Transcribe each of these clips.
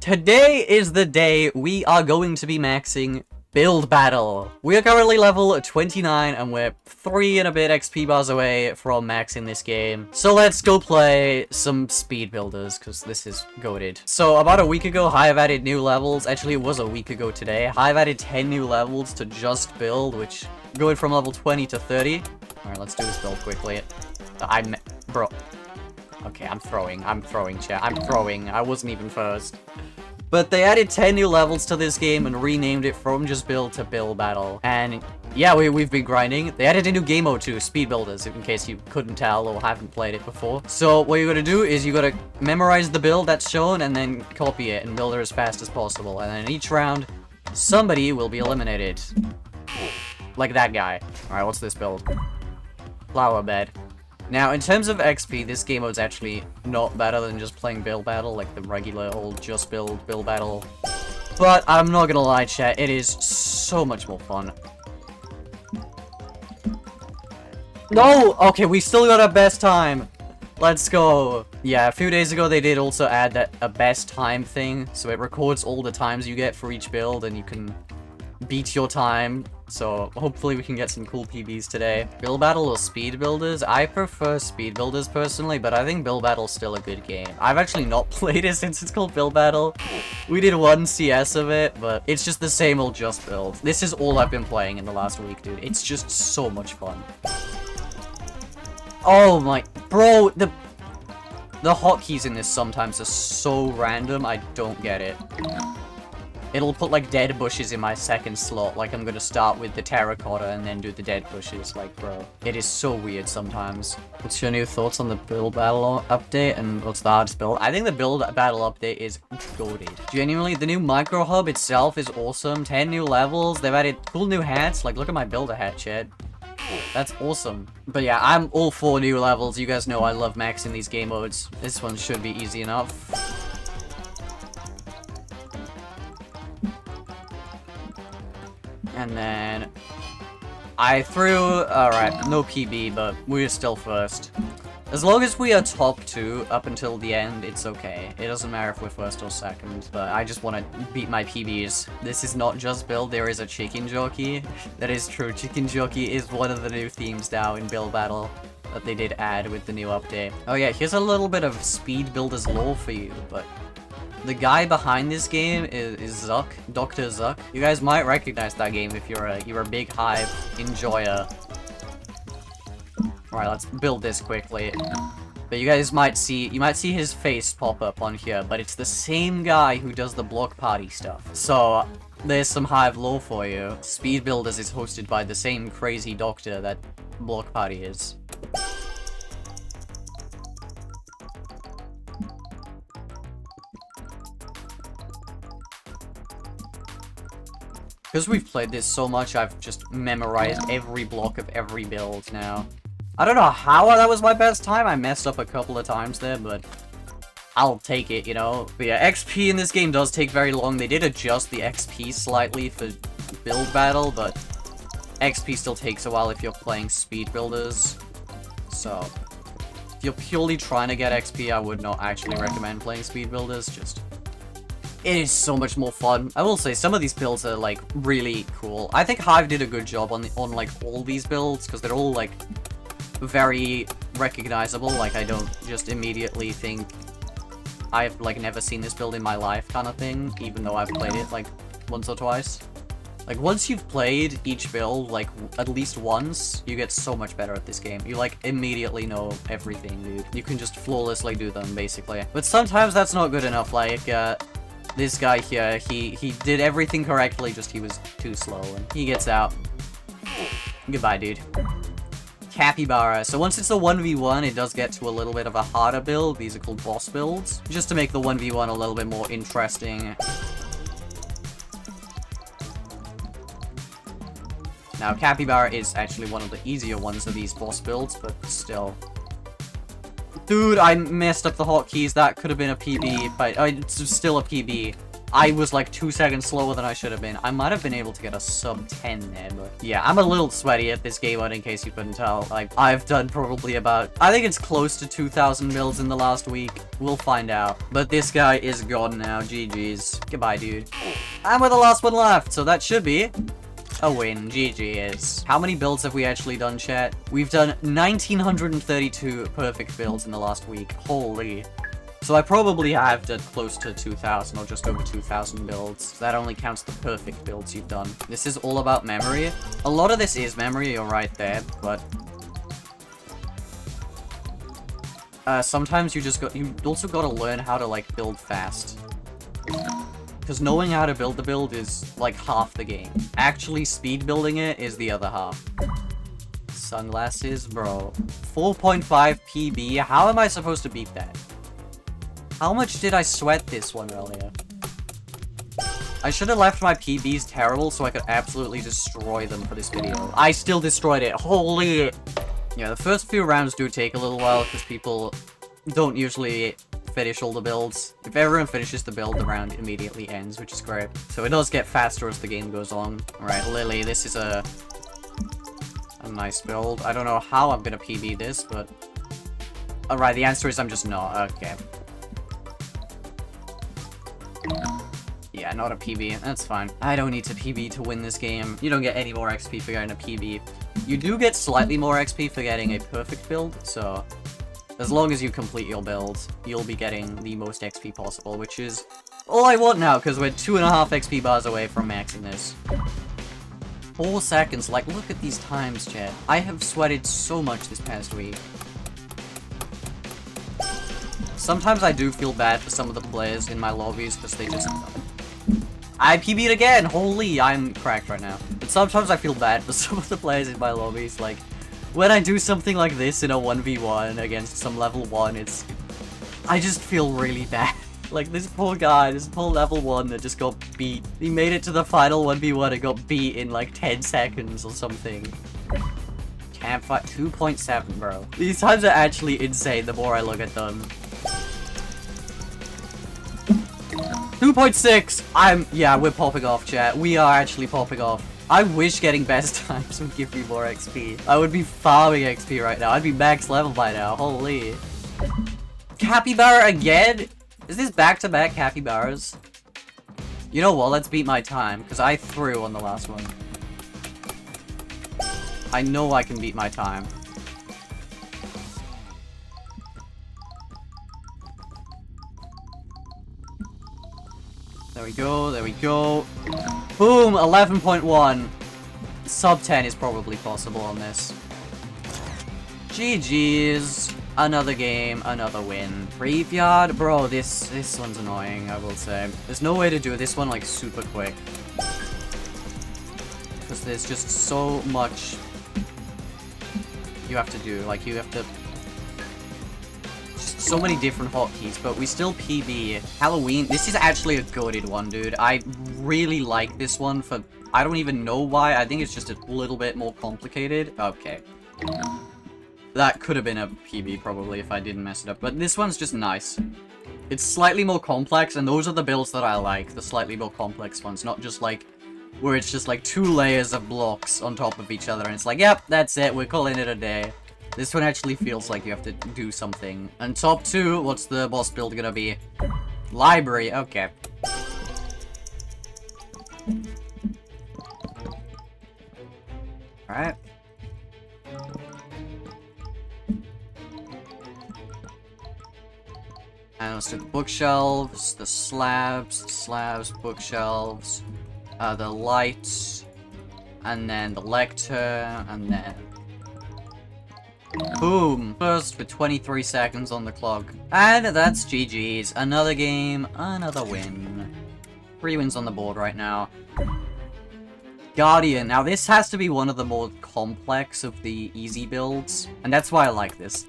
Today is the day we are going to be maxing Build Battle. We are currently level 29 and we're 3 and a bit XP bars away from maxing this game. So let's go play some speed builders because this is goated. So about a week ago, Hive added new levels. Actually, it was a week ago today. Hive added 10 new levels to just build, which going from level 20 to 30. Alright, let's do this build quickly. Bro. Okay, I'm throwing, chat. I'm throwing. I wasn't even first. But they added 10 new levels to this game and renamed it from just build to build battle. And yeah, we've been grinding. They added a new game mode too, speed builders, in case you couldn't tell or haven't played it before. So what you gotta do is you gotta memorize the build that's shown and then copy it and build it as fast as possible. And then in each round, somebody will be eliminated. Like that guy. Alright, what's this build? Flower bed. Now, in terms of XP, this game mode's actually not better than just playing build battle, like the regular old just build battle. But I'm not gonna lie, chat, it is so much more fun. No! Okay, we still got our best time. Let's go. Yeah, a few days ago they did also add a best time thing, so it records all the times you get for each build, and you can beat your time. So hopefully we can get some cool PBs today. Build Battle or Speed Builders? I prefer Speed Builders personally, but I think Build Battle's still a good game. I've actually not played it since it's called Build Battle. We did one CS of it, but it's just the same old just build. This is all I've been playing in the last week, dude. It's just so much fun. Oh my... Bro, the hotkeys in this sometimes are so random, I don't get it. It'll put, like, dead bushes in my second slot. Like, I'm gonna start with the terracotta and then do the dead bushes. Like, bro. It is so weird sometimes. What's your new thoughts on the Build Battle update? And what's the hardest build? I think the Build Battle update is goated. Genuinely, the new micro hub itself is awesome. 10 new levels. They've added cool new hats. Like, look at my builder hat, chat. That's awesome. But yeah, I'm all for new levels. You guys know I love maxing these game modes. This one should be easy enough. And then I threw, alright, no PB, but we're still first. As long as we are top 2 up until the end, it's okay. It doesn't matter if we're first or second, but I just want to beat my PBs. This is not just build, there is a chicken jockey. That is true, chicken jockey is one of the new themes now in Build Battle that they did add with the new update. Oh yeah, here's a little bit of Speed Builders lore for you, but the guy behind this game is Zuck, Dr. Zuck. You guys might recognize that game if you're a big Hive enjoyer. Alright, let's build this quickly. But you guys might see his face pop up on here, but it's the same guy who does the block party stuff. So there's some Hive lore for you. Speed Builders is hosted by the same crazy doctor that block party is. Because we've played this so much, I've just memorized every block of every build now. I don't know how that was my best time. I messed up a couple of times there, but I'll take it, you know? But yeah, XP in this game does take very long. They did adjust the XP slightly for Build Battle, but XP still takes a while if you're playing Speed Builders. So if you're purely trying to get XP, I would not actually recommend playing Speed Builders. Just... it is so much more fun. I will say, some of these builds are, like, really cool. I think Hive did a good job on like, all these builds, because they're all, like, very recognizable. Like, I don't just immediately think I've, like, never seen this build in my life kind of thing, even though I've played it, like, once or twice. Like, once you've played each build, like, at least once, you get so much better at this game. You, like, immediately know everything, dude. You can just flawlessly do them, basically. But sometimes that's not good enough, like, this guy here, he did everything correctly, just he was too slow, and he gets out. Goodbye, dude. Capybara. So once it's a 1v1, it does get to a little bit of a harder build. These are called boss builds, just to make the 1v1 a little bit more interesting. Now, Capybara is actually one of the easier ones of these boss builds, but still. Dude, I messed up the hotkeys. That could have been a PB, but it's still a PB. I was like 2 seconds slower than I should have been. I might have been able to get a sub 10 there, but yeah, I'm a little sweaty at this game mode in case you couldn't tell. Like, I've done probably about, I think it's close to 2,000 builds in the last week. We'll find out. But this guy is gone now. GG's. Goodbye, dude. And we're the last one left, so that should be a win. GG is. How many builds have we actually done, chat? We've done 1,932 perfect builds in the last week. Holy. So I probably have done close to 2,000 or just over 2,000 builds. That only counts the perfect builds you've done. This is all about memory. A lot of this is memory, you're right there, but sometimes you also gotta learn how to like build fast. Because knowing how to build the build is like half the game. Actually speed building it is the other half. Sunglasses, bro. 4.5 PB, how am I supposed to beat that? How much did I sweat this one earlier? I should have left my PBs terrible so I could absolutely destroy them for this video. I still destroyed it. Holy... Yeah, the first few rounds do take a little while because people don't usually finish all the builds. If everyone finishes the build, the round immediately ends, which is great. So it does get faster as the game goes on. Alright, Lily, this is a nice build. I don't know how I'm gonna PB this, but... Alright, the answer is I'm just not. Okay. Yeah, not a PB. That's fine. I don't need to PB to win this game. You don't get any more XP for getting a PB. You do get slightly more XP for getting a perfect build, so as long as you complete your build, you'll be getting the most XP possible, which is all I want now, because we're 2.5 XP bars away from maxing this. 4 seconds. Like, look at these times, chat. I have sweated so much this past week. Sometimes I do feel bad for some of the players in my lobbies because they just... I PB'd again! Holy, I'm cracked right now. But sometimes I feel bad for some of the players in my lobbies. Like, when I do something like this in a 1v1 against some level 1, it's... I just feel really bad. Like, this poor guy, this poor level 1 that just got beat. He made it to the final 1v1 and got beat in like 10 seconds or something. Campfire 2.7, bro. These times are actually insane the more I look at them. 2.6! Yeah, we're popping off, chat. We are actually popping off. I wish getting best times would give me more XP. I would be farming XP right now. I'd be max level by now. Holy. Capybara again? Is this back-to-back capybaras? You know what? Let's beat my time, because I threw on the last one. I know I can beat my time. There we go, there we go. Boom! 11.1. Sub 10 is probably possible on this. GG's. Another game, another win. Graveyard? Bro, this one's annoying, I will say. There's no way to do this one, like, super quick. Because there's just so much you have to do. Like, you have to... Just so many different hotkeys, but we still PB. Halloween, this is actually a goated one, dude. I really like this one for... I don't even know why. I think it's just a little bit more complicated. Okay. That could have been a PB, probably, if I didn't mess it up. But this one's just nice. It's slightly more complex, and those are the builds that I like. The slightly more complex ones. Not just, like, where it's just, like, 2 layers of blocks on top of each other. And it's like, yep, that's it. We're calling it a day. This one actually feels like you have to do something. And top 2, what's the boss build gonna be? Library. Okay. Alright. And let's do the bookshelves, the slabs, bookshelves, the lights, and then the lector, and then... Boom! First with 23 seconds on the clock. And that's GG's. Another game, another win. 3 wins on the board right now. Guardian. Now this has to be one of the more complex of the easy builds. And that's why I like this.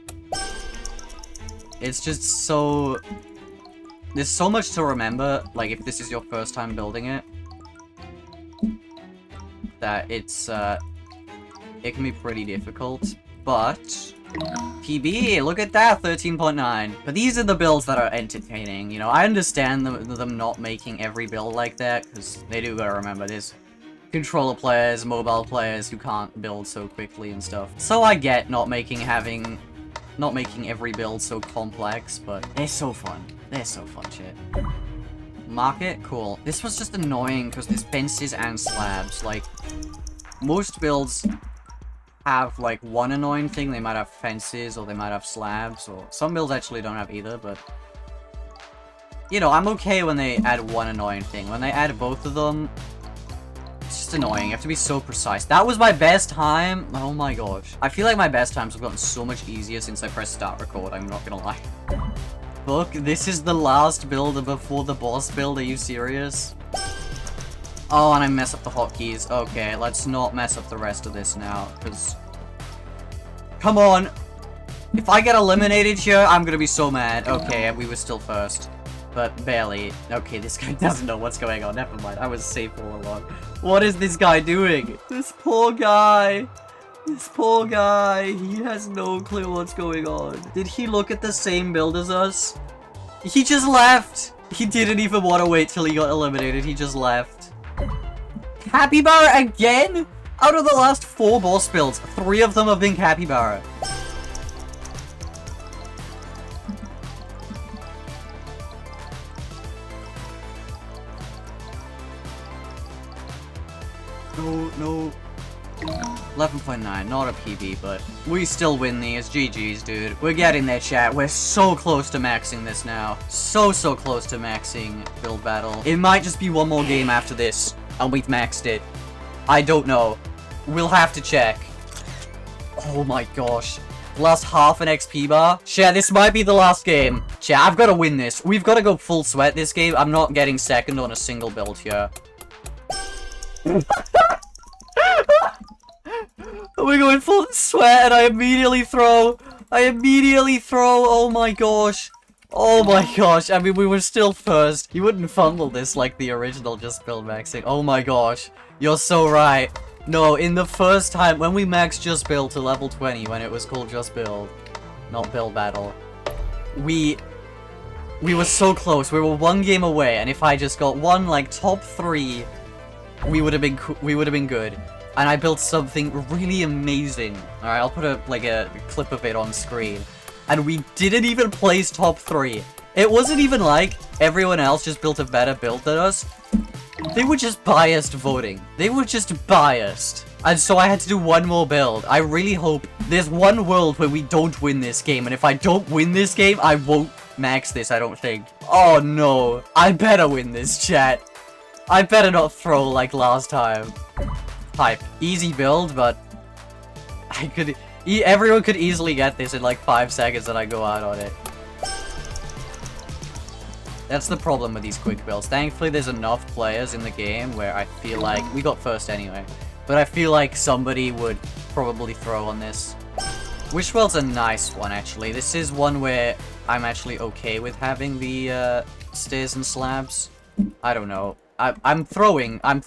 It's just so... There's so much to remember, like, if this is your first time building it. That it's, it can be pretty difficult. But PB, look at that, 13.9. But these are the builds that are entertaining, you know. I understand them not making every build like that, because they do gotta remember this. Controller players, mobile players who can't build so quickly and stuff. So I get not making every build so complex, but they're so fun. They're so fun, shit. Market? Cool. This was just annoying because there's fences and slabs. Like, most builds have, like, one annoying thing. They might have fences or they might have slabs, or some builds actually don't have either, but... You know, I'm okay when they add one annoying thing. When they add both of them, it's just annoying. You have to be so precise. That was my best time. Oh my gosh. I feel like my best times have gotten so much easier since I pressed start record, I'm not gonna lie. Look, this is the last build before the boss build. Are you serious? Oh, and I mess up the hotkeys. Okay, let's not mess up the rest of this now, because... Come on! If I get eliminated here, I'm gonna be so mad. Okay, we were still first. But barely. Okay, this guy doesn't know what's going on. Never mind, I was safe all along. What is this guy doing? This poor guy! This poor guy! He has no clue what's going on. Did he look at the same build as us? He just left! He didn't even want to wait till he got eliminated, he just left. Capybara again? Out of the last 4 boss builds, 3 of them have been Capybara. No. 11.9, not a PB, but we still win these. GG's, dude. We're getting there, chat. We're so close to maxing this now. So close to maxing build battle. It might just be one more game after this, and we've maxed it. I don't know. We'll have to check. Oh my gosh. Last half an XP bar. Chat, this might be the last game. Chat, I've got to win this. We've got to go full sweat this game. I'm not getting second on a single build here. We're going full sweat and I immediately throw. Oh my gosh. Oh my gosh. I mean, we were still first. You wouldn't fumble this like the original Just Build maxing. Oh my gosh. You're so right. No, in the first time, when we maxed Just Build to level 20, when it was called Just Build, not Build Battle, we were so close. We were one game away, and if I just got one, like, top 3, we would have been good. And I built something really amazing. Alright, I'll put a clip of it on screen. And we didn't even place top 3. It wasn't even like everyone else just built a better build than us. They were just biased voting. They were just biased. And so I had to do one more build. I really hope there's one world where we don't win this game. And if I don't win this game, I won't max this, I don't think. Oh no. I better win this, chat. I better not throw like last time. Hype. Easy build, but everyone could easily get this in like 5 seconds and I go out on it. That's the problem with these quick builds. Thankfully, there's enough players in the game where I feel like... We got first anyway. But I feel like somebody would probably throw on this. Wishwell's a nice one, actually. This is one where I'm actually okay with having the stairs and slabs. I don't know. I'm throwing. I'm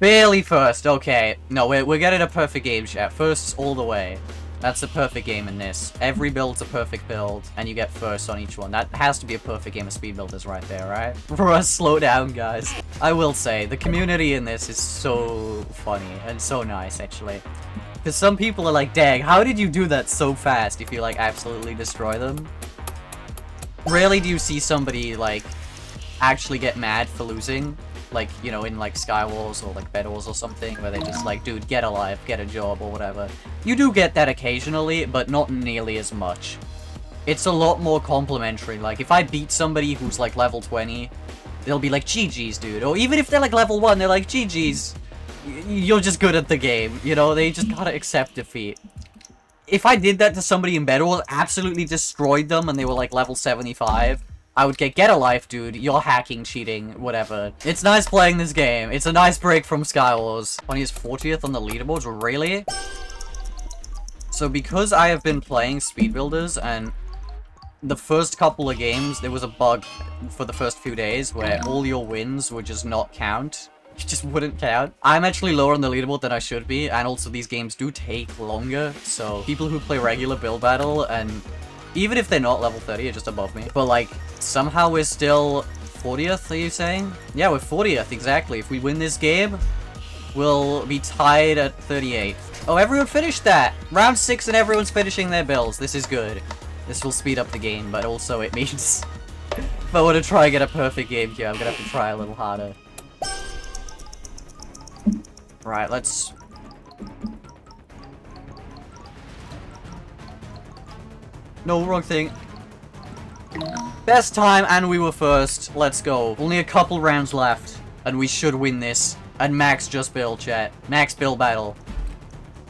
barely first. Okay. No, we're getting a perfect game, chat. Firsts all the way. That's a perfect game in this. Every build's a perfect build, and you get first on each one. That has to be a perfect game of speed builders right there, right? Bruh, slow down, guys. I will say, the community in this is so funny, and so nice, actually. Because some people are like, dang, how did you do that so fast if you, like, absolutely destroy them? Rarely do you see somebody, like, actually get mad for losing. Like, you know, in, like, Skywars or, like, Bed Wars or something, where they're just like, dude, get a life, get a job, or whatever. You do get that occasionally, but not nearly as much. It's a lot more complimentary. Like, if I beat somebody who's, like, level 20, they'll be like, GG's, dude. Or even if they're, like, level 1, they're like, GG's. You're just good at the game, you know? They just gotta accept defeat. If I did that to somebody in Bed Wars, absolutely destroyed them, and they were, like, level 75... I would get a life, dude. You're hacking, cheating, whatever. It's nice playing this game. It's a nice break from Skywars. Ponty is 40th on the leaderboards, really? So because I have been playing speed builders, and the first couple of games, there was a bug for the first few days where all your wins would just not count. It just wouldn't count. I'm actually lower on the leaderboard than I should be, and also these games do take longer, so people who play regular build battle, and even if they're not level 30, are just above me, but like, somehow we're still 40th, are you saying? Yeah, we're 40th, exactly. If we win this game, we'll be tied at 38th. Oh, everyone finished that! Round 6 and everyone's finishing their builds. This is good. This will speed up the game, but also it means if I want to try and get a perfect game here, I'm gonna have to try a little harder. Right, let's... No, wrong thing. Best time, and we were first. Let's go. Only a couple rounds left, and we should win this. And Max just build, chat. Max build battle.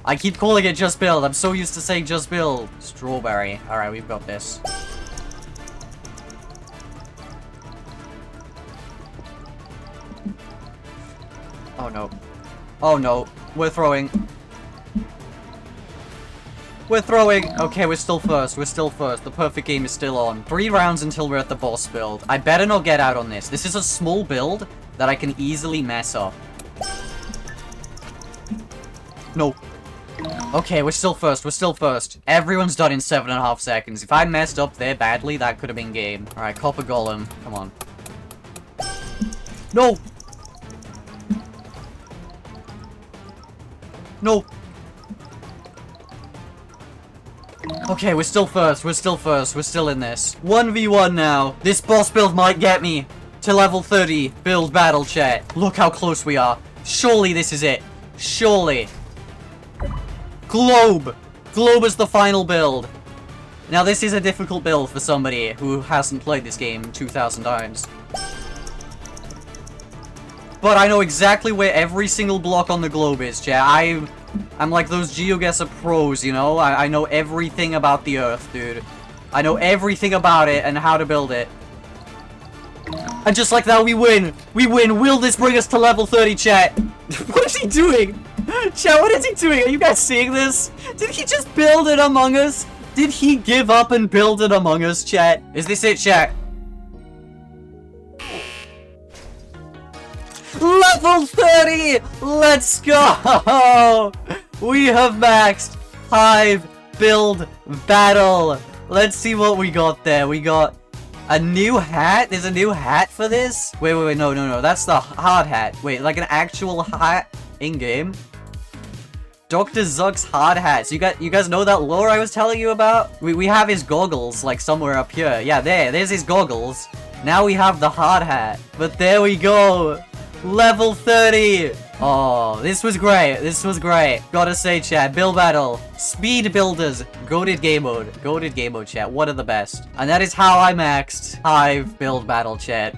I keep calling it just build. I'm so used to saying just build. Strawberry. Alright, we've got this. Oh no. Oh no. We're throwing. We're throwing! Okay, we're still first. We're still first. The perfect game is still on. 3 rounds until we're at the boss build. I better not get out on this. This is a small build that I can easily mess up. No. Okay, we're still first. We're still first. Everyone's done in 7.5 seconds. If I messed up there badly, that could have been game. Alright, Copper Golem. Come on. No! No! Okay, we're still first. We're still first. We're still in this. 1v1 now. This boss build might get me to level 30. Build battle, chat. Look how close we are. Surely this is it. Surely. Globe. Globe is the final build. Now, this is a difficult build for somebody who hasn't played this game 2,000 times. But I know exactly where every single block on the globe is, chat. I'm like those GeoGuessr pros, you know? I know everything about the Earth, dude. I know everything about it and how to build it. And just like that, we win! We win! Will this bring us to level 30, chat? What is he doing? Chat, what is he doing? Are you guys seeing this? Did he just build it Among Us? Did he give up and build it Among Us, chat? Is this it, chat? Level 30! Let's go! We have maxed Hive build battle. Let's see what we got there. We got a new hat. There's a new hat for this? Wait, no. That's the hard hat. Wait, like an actual hat in-game? Dr. Zuck's hard hat. So you guys know that lore I was telling you about? We have his goggles, like, somewhere up here. Yeah, there's his goggles. Now we have the hard hat. But there we go. Level 30! Oh, this was great. This was great. Gotta say, chat, build battle, speed builders, goated game mode, chat. One of the best. And that is how I maxed Hive build battle, chat.